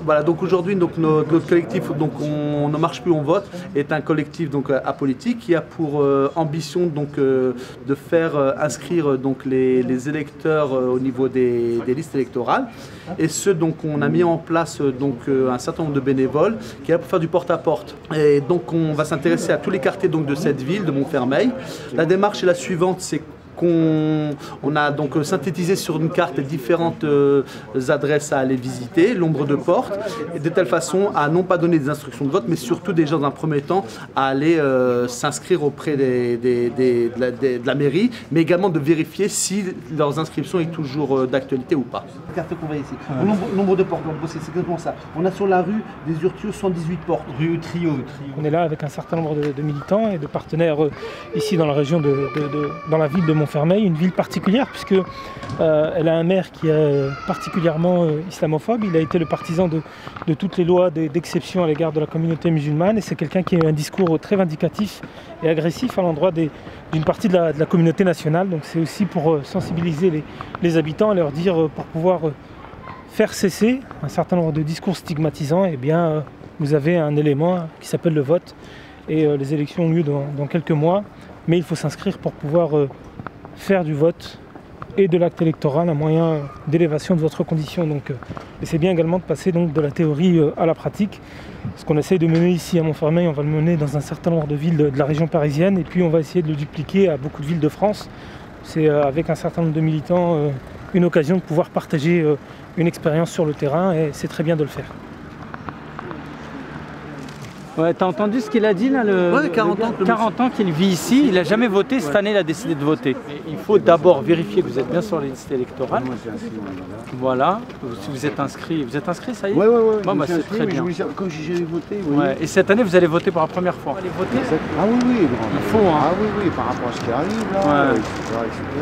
Voilà, donc aujourd'hui, notre collectif, donc on ne marche plus, on vote, est un collectif donc apolitique qui a pour ambition donc de faire inscrire donc les électeurs au niveau des listes électorales. Et ce donc on a mis en place donc un certain nombre de bénévoles qui est pour faire du porte-à-porte. Et donc on va s'intéresser à tous les quartiers donc de cette ville de Montfermeil. La démarche est la suivante, c'est on a donc synthétisé sur une carte les différentes adresses à aller visiter, nombre de portes, et de telle façon à non pas donner des instructions de vote, mais surtout déjà dans un premier temps à aller s'inscrire auprès de la mairie, mais également de vérifier si leurs inscriptions est toujours d'actualité ou pas. La carte qu'on voit ici, nombre de portes, c'est exactement ça. On a sur la rue des Urtiaux 118 portes, rue Trio. On est là avec un certain nombre de militants et de partenaires ici dans la région dans la ville de Montfermeil, une ville particulière puisque elle a un maire qui est particulièrement islamophobe. Il a été le partisan de toutes les lois d'exception à l'égard de la communauté musulmane et c'est quelqu'un qui a eu un discours très vindicatif et agressif à l'endroit d'une partie de la communauté nationale. Donc c'est aussi pour sensibiliser les habitants et leur dire pour pouvoir faire cesser un certain nombre de discours stigmatisants, eh bien vous avez un élément qui s'appelle le vote et les élections ont lieu dans quelques mois, mais il faut s'inscrire pour pouvoir faire du vote et de l'acte électoral un moyen d'élévation de votre condition. Donc, et c'est bien également de passer donc, de la théorie à la pratique. Ce qu'on essaye de mener ici à Montfermeil, on va le mener dans un certain nombre de villes de la région parisienne et puis on va essayer de le dupliquer à beaucoup de villes de France. C'est avec un certain nombre de militants une occasion de pouvoir partager une expérience sur le terrain et c'est très bien de le faire. Ouais, t'as entendu ce qu'il a dit là, 40 ans qu'il vit ici, il n'a jamais voté, cette année il a décidé de voter. Il faut d'abord vérifier que vous êtes bien sur les listes électorales. Voilà, si vous êtes inscrit ça y est? Oui, bon, bah, c'est très bien. Quand j'ai voté, ouais. Et cette année vous allez voter pour la première fois. Allez voter. Ah oui, il faut. Hein. Ah oui, par rapport à ce qui arrive là, etc.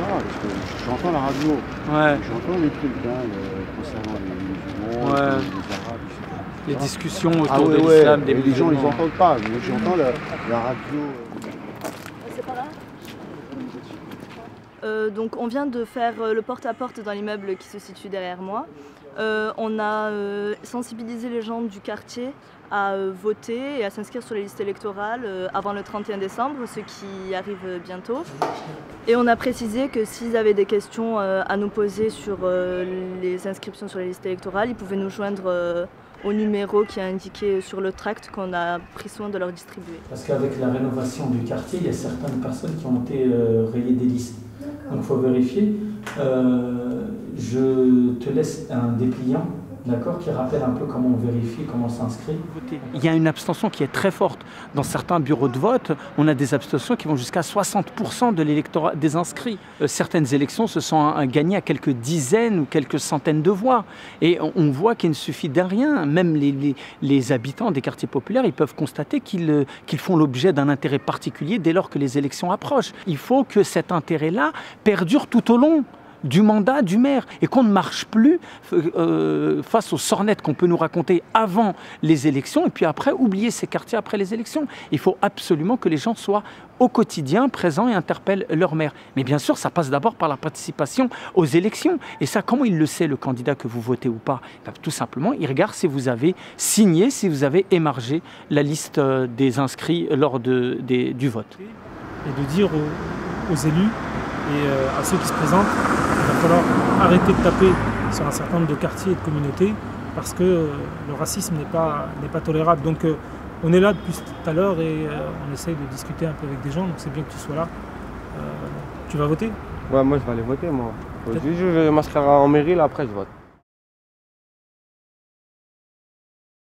Parce que j'entends la radio, j'entends les trucs concernant les musulmans, les arabes, etc. Les discussions autour de l'islam, des les gens, ils n'entendent pas. Mais j'entends la radio. C'est pas là. Donc on vient de faire le porte-à-porte dans l'immeuble qui se situe derrière moi. On a sensibilisé les gens du quartier à voter et à s'inscrire sur les listes électorales avant le 31 décembre, ce qui arrive bientôt. Et on a précisé que s'ils avaient des questions à nous poser sur les inscriptions sur les listes électorales, ils pouvaient nous joindre au numéro qui est indiqué sur le tract qu'on a pris soin de leur distribuer. Parce qu'avec la rénovation du quartier, il y a certaines personnes qui ont été rayées des listes. Donc il faut vérifier. Je te laisse un dépliant, d'accord, qui rappelle un peu comment on vérifie, comment on s'inscrit. Il y a une abstention qui est très forte. Dans certains bureaux de vote, on a des abstentions qui vont jusqu'à 60% de l'électorat des inscrits. Certaines élections se sont gagnées à quelques dizaines ou quelques centaines de voix. Et on voit qu'il ne suffit de rien. Même les habitants des quartiers populaires, ils peuvent constater qu'ils font l'objet d'un intérêt particulier dès lors que les élections approchent. Il faut que cet intérêt-là perdure tout au long du mandat du maire et qu'on ne marche plus face aux sornettes qu'on peut nous raconter avant les élections et puis après oublier ces quartiers après les élections. Il faut absolument que les gens soient au quotidien présents et interpellent leur maire. Mais bien sûr, ça passe d'abord par la participation aux élections. Et ça, comment il le sait, le candidat que vous votez ou pas? Tout simplement, il regarde si vous avez signé, si vous avez émargé la liste des inscrits lors du vote. Et de dire aux élus et à ceux qui se présentent, il va falloir arrêter de taper sur un certain nombre de quartiers et de communautés parce que le racisme n'est pas tolérable. Donc on est là depuis tout à l'heure et on essaye de discuter un peu avec des gens, donc c'est bien que tu sois là. Tu vas voter? Ouais, moi je vais aller voter, moi. Je vais m'inscrire en mairie, là après je vote.